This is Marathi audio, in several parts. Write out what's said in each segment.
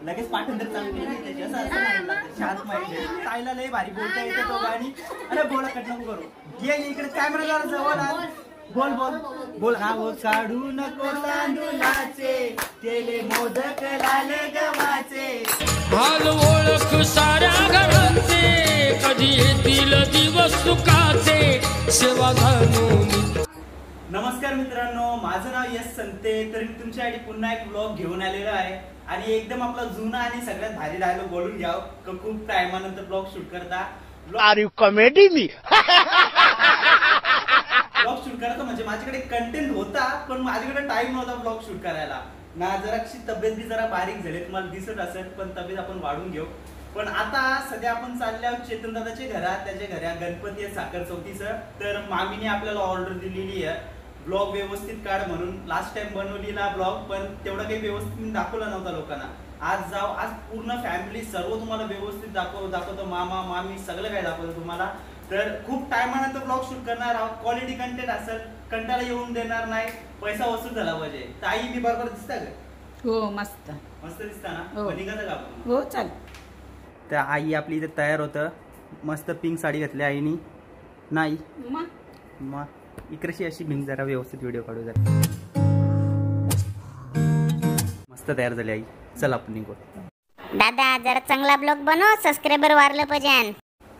लगेच पाठांतर चालू केली शांत माहिती ताईला लय भारी बोलता येते तो गाणी. अरे बोला कट नको करू. ये इकडे कॅमेरा जरा जवळ आण. बोल बोल बोल. हा बोल. काढू नको तांदुळाचे केले मोदक लाले गव्हाचे. हाल ओळख साऱ्या घरांचे कधी येतील दिवस सुखाचे सेवा घालून. नमस्कार मित्रांनो, माझं नाव यश संते. तर मी तुमच्यासाठी पुन्हा एक व्लॉग घेऊन आलेलो आहे आणि एकदम आपला जुना आणि सगळ्यात भारी डायलॉग बोलून घ्याव. खूप टायमानंतर ब्लॉग शूट करता. आर यू कॉमेडी मी ब्लॉग शूट करायचा म्हणजे माझ्याकडे कंटेंट होता पण माझ्याकडे टाइम नव्हता ब्लॉग शूट करायला ना. जराशी तब्येत बी जरा बारीक झाली, तुम्हाला दिसत असेल, पण तब्येत आपण वाढून घेऊ. पण आता सध्या आपण चालल्या चेतन दादाच्या घरात. त्याच्या घरात गणपती आहे साखर चौथीचं. तर मामीने आपल्याला ऑर्डर दिलेली आहे ब्लॉग व्यवस्थित काढ म्हणून. लास्ट टाइम बनवलेला ब्लॉग पण तेवढा काही व्यवस्थित दाखवला नव्हता लोकांना. आज पूर्ण फॅमिली सर्व तुम्हाला व्यवस्थित दाखवतो. मामा मामी सगळं काय दाखवतो तुम्हाला. तर खूप टायमानंतर ब्लॉग शूट करणार आहोत. क्वालिटी कंटेंट असेल, कंटाळा येऊन देणार नाही, पैसा वसूल झाला पाहिजे. ताई मी बरोबर दिसता का? हो मस्त मस्त दिसता ना? हो. निघालं का आपण? हो चाल. त्या आई आपली इथे तयार होतं. मस्त पिंक साडी घातली आईनी. नाही मग इकडची अशी भिंग जरा व्यवस्थित व्हिडिओ काढू जरा. मस्त तयार झाली आई. चला आपण निघू. दादा जरा चांगला ब्लॉग बनव, सबस्क्रायबर वाढलं पाहिजे.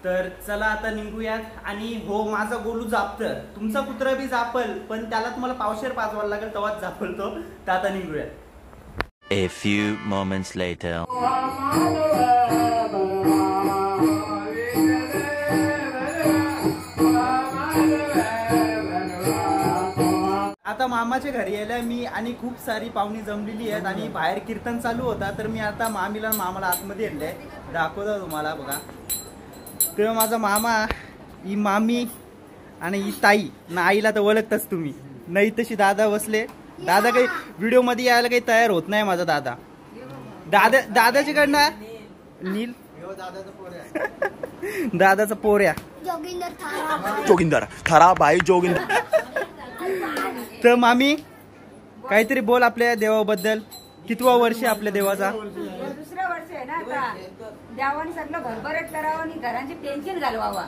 तर चला आता निघूयात. आणि हो, माझा गोलू जापतं. तुमचा कुत्रा बी जापल पण त्याला तुम्हाला पावशेर पाजवायला लागेल तेव्हाच जापल तो. तर आता निघूयात. A few moments later. आता मामाच्या घरी यायला मी आणि खूप सारी पाहुणी जमलेली आहेत आणि बाहेर कीर्तन चालू होता. तर मी आता मामीला मामाला आतमध्ये आणलंय. दाखवतो तुम्हाला बघा. तेव्हा माझा मामा, ही मामी आणि ही ताई ना. आईला तर ओळखताच तुम्ही. नाही तशी दादा बसले. दादा काही व्हिडिओ मध्ये यायला काही तयार होत नाही माझा दादा. दादाच्या कडनं नील दादाचा पोऱ्या जोगिंदर थारा बाई जोगिंदर. तर मामी काहीतरी बोल आपल्या देवाबद्दल. कितवा वर्ष आहे आपल्या देवाचा? दुसरं वर्ष आहे ना आता. देवाने सगळं भरभराट करावं आणि घरांची टेन्शन घालवावा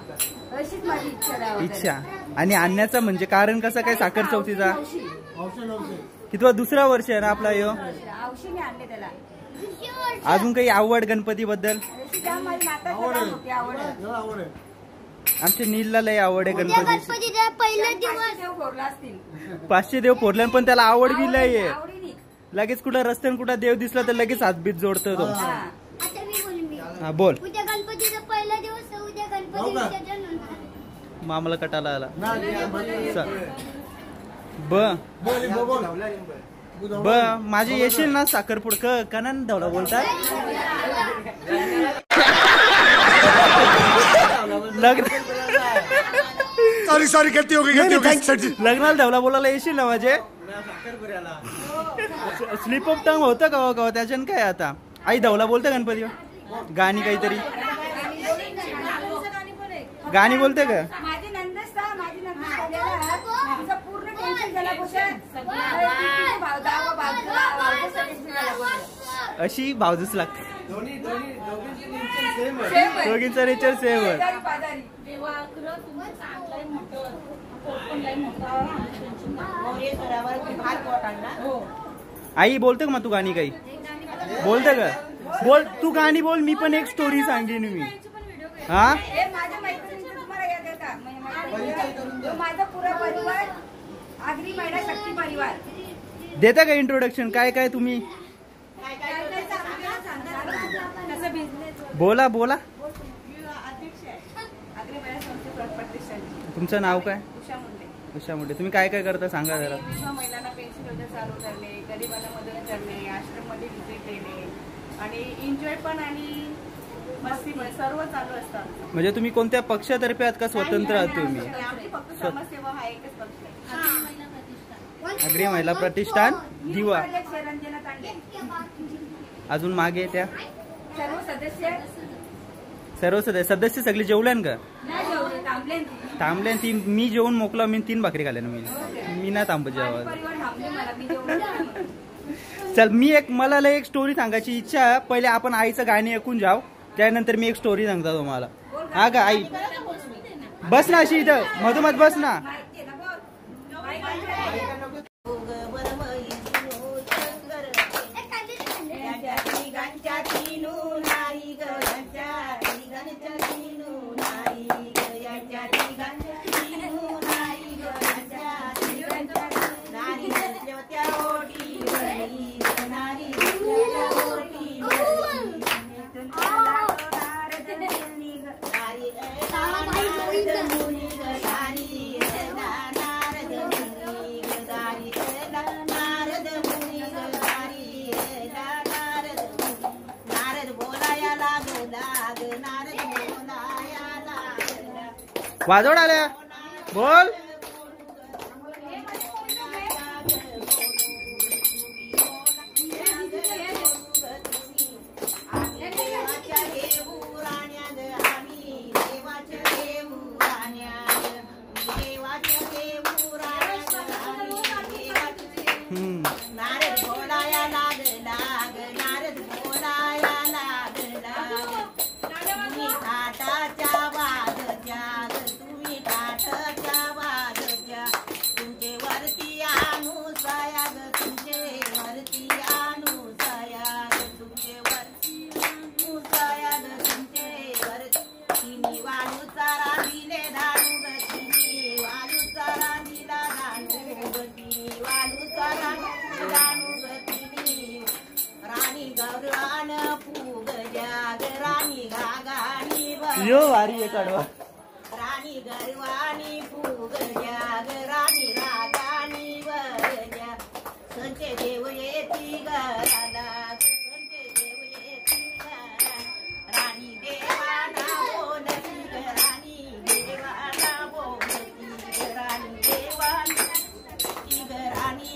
अशीच माझी इच्छा. आणि आणण्याचं म्हणजे कारण कसं काय? साखर चौथीचा कितवा? दुसरा वर्ष आहे ना आपला ह्यो. औषधी आणले त्याला. अजून काही आवड गणपती बद्दल? आमच्या नीलला लय आवड आहे गणपती. पहिला दिवस 500 देव फोडले पण त्याला आवड बी लय आहे. लगेच कुठं रस्त्याने कुठं देव दिसला तर लगेच हातबीत जोडतो तो. हा बोल. उद्या गणपतीचा पहिला दिवस. उद्या गणपती मामाला कटाला आला. ब माझे येशील ना साखरपुड कनान धावला बोलतात. सॉरी करती होगी लग्नाला धावला बोलायला येशील ना माझे. स्लिप ऑफ टंग होतं का त्याच्यानं काय. आता आई धावला बोलते गणपती गाणी काहीतरी गाणी बोलते का? अशी भावजूच लागते. दोघींचा नेचर सेम आहे. आई बोलते का मग तू गाणी काही बोलते का? बोल तू गाणी बोल. मी पण एक स्टोरी सांगेन मी. हा माझा पुरा परिवार आगरी महिला शक्ती परिवार. देता का इंट्रोडक्शन? काय काय तुम्ही बोला बोला. तुमचं नाव काय? उषा मुंडे. तुम्ही काय काय करता सांगा जरा. महिलांना पेन्शन योजना चालू करणे, गरिबांना मदत करणे, आश्रममध्ये व्हिजिट देणे आणि एन्जॉय पण आणि मस्ती सर्व चालू असतात. म्हणजे तुम्ही कोणत्या पक्षातर्फे आहात का स्वतंत्र आहात तुम्ही? आमची फक्त समाजसेवा हा एकच पक्ष आहे. अग्री महिला प्रतिष्ठान दिवा. अजून मागे त्या सर्व सदस्य सगळे जेवल्यान का? थांबले. ती मी जेवून मोकला. मी 3 भाकरी खाल्ल्या. मी नाही थांबत जेव्हा. चल मी मला एक स्टोरी सांगायची इच्छा आहे. पहिले आपण आईचं गाणी ऐकून जाऊ, त्यानंतर मी एक स्टोरी सांगतो तुम्हाला. हा का आई, बस ना अशी इथं मधोमध बस ना. वाजवड आल्या बोल. यो वारी आहे कडवा. राणी गरवाणी फुग जाग राणी रागाणी वरजा संचे देव येती घराला संचे देव येती घरा राणी देवाना बोलती राणी देवाना बोलती राणी देवानी राणी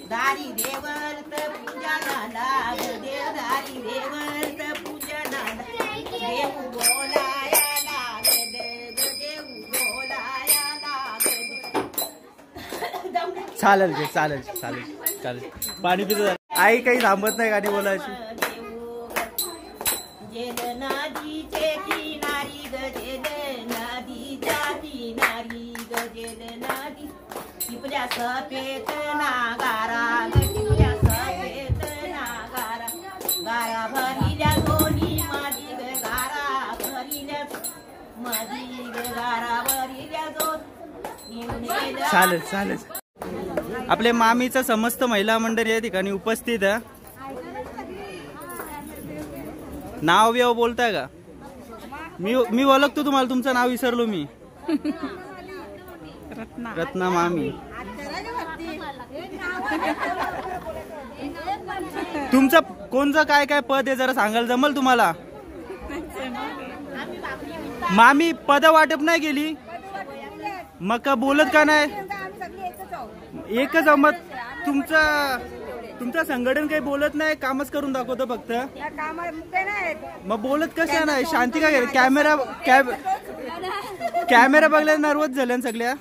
दारी देवत पूजा नाला देव दारी देवत पूजा नाला देव बोलाया लागल देव बोलाया लागल. चालेल चालेल चालेल चालेल. पाणी पितो. आई काही थांबत नाही गाणी बोलायची. जेल नदीचे किनारी गजेल नदीच्या किनारी गजेल नदी टिपल्या सफेद नागारा टिपल्या सफेद नागारा गारा भरिल्या दोन्ही मादी गारा भरिल्या मधी गारा भरिल्या दोन. चालेल चालेल. आपले मामीचं समस्त महिला मंडळ या ठिकाणी उपस्थित आहे. नाव बिव बोलताय का? मी ओळखतो तुम्हाला, तुमचं नाव विसरलो मी. रत्ना मामी. तुमचं कोणचं काय काय पद आहे जरा सांगाल जमल तुम्हाला? मामी पद वाटप नाही गेली मग का बोलत का नाही? एकच मत. तुमचं संघटन काही बोलत नाही, कामच करून दाखवतो फक्त. मग बोलत कसं नाही? शांती का गेली? कॅमेरा बघल्या नर्वस झाल्या सगळ्या.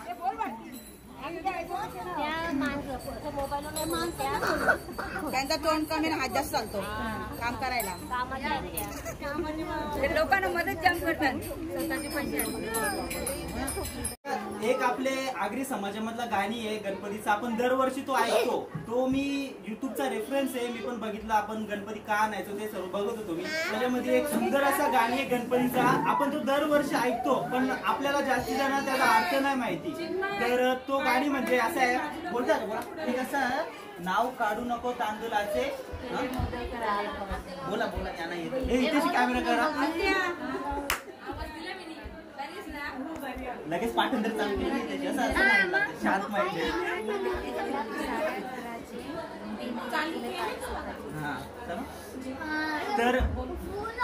त्यांचा तोंड कमी हात जास्त चालतो काम करायला. लोकांना मदत जाम करतात स्वतःचे पैसे. एक आपले आगरी समाजामधला गाणी आहे गणपतीचा. आपण दरवर्षी तो ऐकतो. तो मी युट्यूबचा रेफरन्स आहे, मी पण बघितला. आपण गणपती का आणायचो ते सर्व बघत होतो मी. त्याच्यामध्ये एक सुंदर असा गाणी आहे गणपतीचा. आपण तो दरवर्षी ऐकतो पण आपल्याला जास्ती जण त्याचा अर्थ नाही माहिती. तर तो गाणी म्हणजे असं आहे, बोलतात बोला ते कसं नाव काढू नको तांदूळाचे. बोला बोला त्यांना इथे कॅमेरा करा. लगेच पाठांतर चालू केली शांत माहिती. हा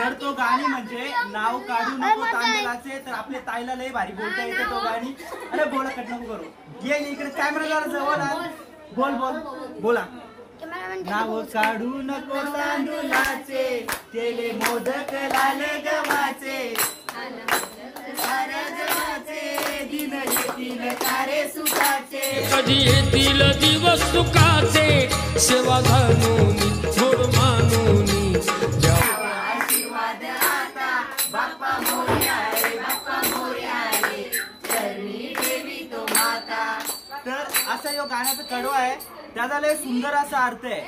तर तो गाणी म्हणजे नाव काढू नको तांदळाचे. तर आपल्या ताईला लय भारी बोलता येते तो गाणी. अरे बोला कट नको करू. ये इकडे कॅमेरा जरा जवळ आण. बोल बोल बोला. नाव काढू नको तांदूळाचे केले मोदक लाल गव्हाचे दिन येतील तारे सुखाचे कधी येतील दिवस सुखाचे सेवा घालूनी गोड मानूनी तर असा यो गाण्याचा कडवा आहे, त्याचा लय सुंदर असा अर्थ आहे.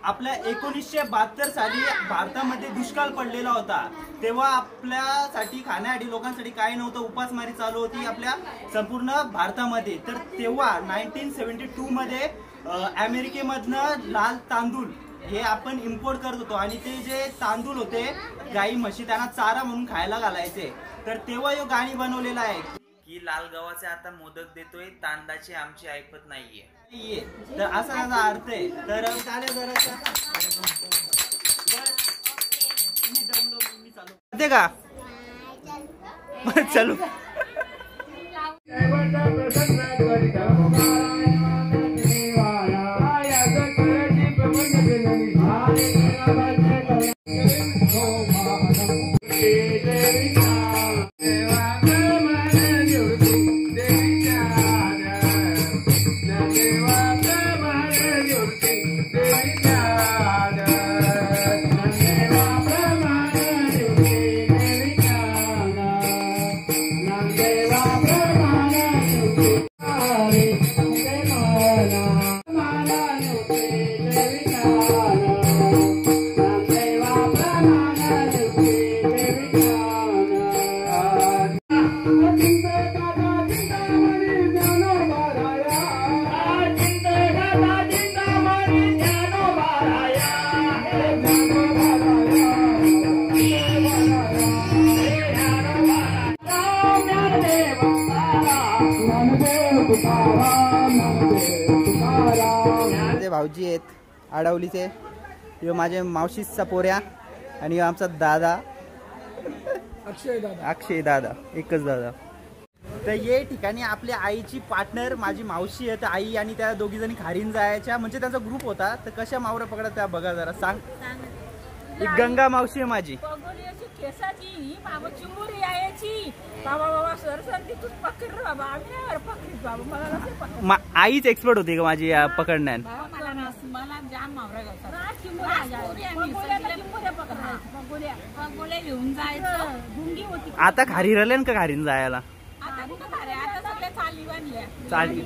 आपल्या 1972 साली भारतामध्ये दुष्काळ पडलेला होता. तेव्हा आपल्यासाठी खाण्यासाठी लोकांसाठी काही नव्हतं, उपासमारी चालू होती आपल्या संपूर्ण भारतामध्ये. तर तेव्हा 1972 मध्ये अमेरिकेमधनं लाल तांदूळ हे आपण इम्पोर्ट करत होतो आणि ते जे तांदूळ होते गाई म्हशी त्यांना चारा म्हणून खायला घालायचे. तर तेव्हा यो गाणी बनवलेला आहे की लाल गव्हाचे आता मोदक देतोय, तांदळाची आमची ऐपत नाहीये. तर असा त्याचा अर्थ आहे. तर चालेल जरा ते का चलो भाऊजी आहेत आडवलीचे, ह्यो माझे मावशीचा पोऱ्या आणि ह्यो आमचा दादा अक्षय दादा एकच दादा. तर ये ठिकाणी आपल्या आईची पार्टनर माझी मावशी आहे. तर आई आणि त्या दोघी जणी खारीन जायच्या, म्हणजे त्यांचा ग्रुप होता. तर कशा मावरा पकडा त्या बघा जरा सांग. ही गंगा मावशी आहे माझी. केसाची बाबा चिंबुरी यायची बाबा बाबा सर तिथून पकड रे बाबा, आम्ही नाही पकडीत बाबा. मला नसे आईच एक्सपर्ट होती का माझी पकडण्यात. मला जाम मावरा चिंबुऱ्या घेऊन जायचं, गुंगी होती. आता खारी राहिले का खारीन जायला. आता सगळ्या चाली बांधल्या, चाली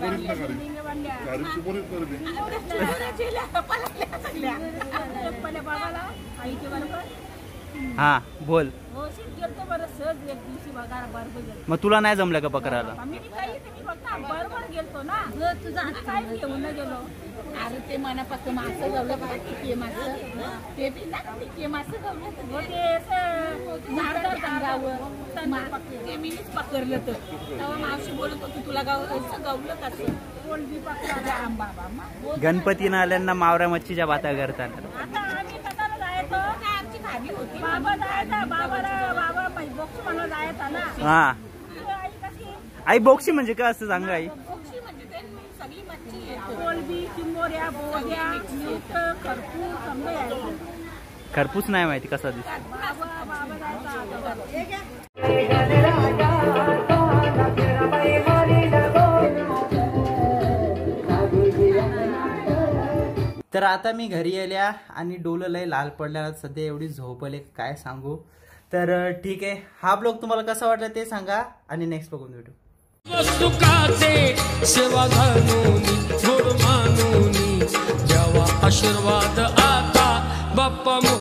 बाबाला आईच्या बरोबर. हा बोल. हो गेलतो बरं सहज एक दिवशी बघा बरोबर. मग तुला नाही जमलं का पकडायला. मी काही मी फक्त बरोबर गेलतो ना, तुझा काही घेऊन गेलो. अरे ते मनापासून मासं गवलं पाहिजे मासं, ते बी ना मासं गवलं ते झाडावर अंगावर ते मीच पकडलं. तर तेव्हा मावशी बोलत होती तुला गवलं कसं कोलबी पकडा आंबा. गणपती आल्यांना मावरा मच्छीच्या बाता करतात. आता आम्ही पताला जायचो काय आमची खाली होती. बाबा जायचा बाबा बोक्स म्हणून जायचा ना. हा आई कशी आई बोक्सी म्हणजे काय असतं सांगा आई. बोक्सी म्हणजे ते सगळी मच्छी येते, कोलबी चिंबोऱ्या बोध्या मीठ खरपूस समजा यायचं. खरपूस नाही माहिती कसा दिसतो. बाबा जायचा. तर आता मी घरी आल्या आणि डोलं लय लाल पडल्या, सध्या एवढी झोपले काय सांगू. तर ठीक आहे, हा ब्लॉग तुम्हाला कसा वाटला ते सांगा आणि नेक्स्ट बघून भेटू. सुखाचे सेवा घालूनी गोड मानूनी द्यावा आशीर्वाद आता बाप्पा.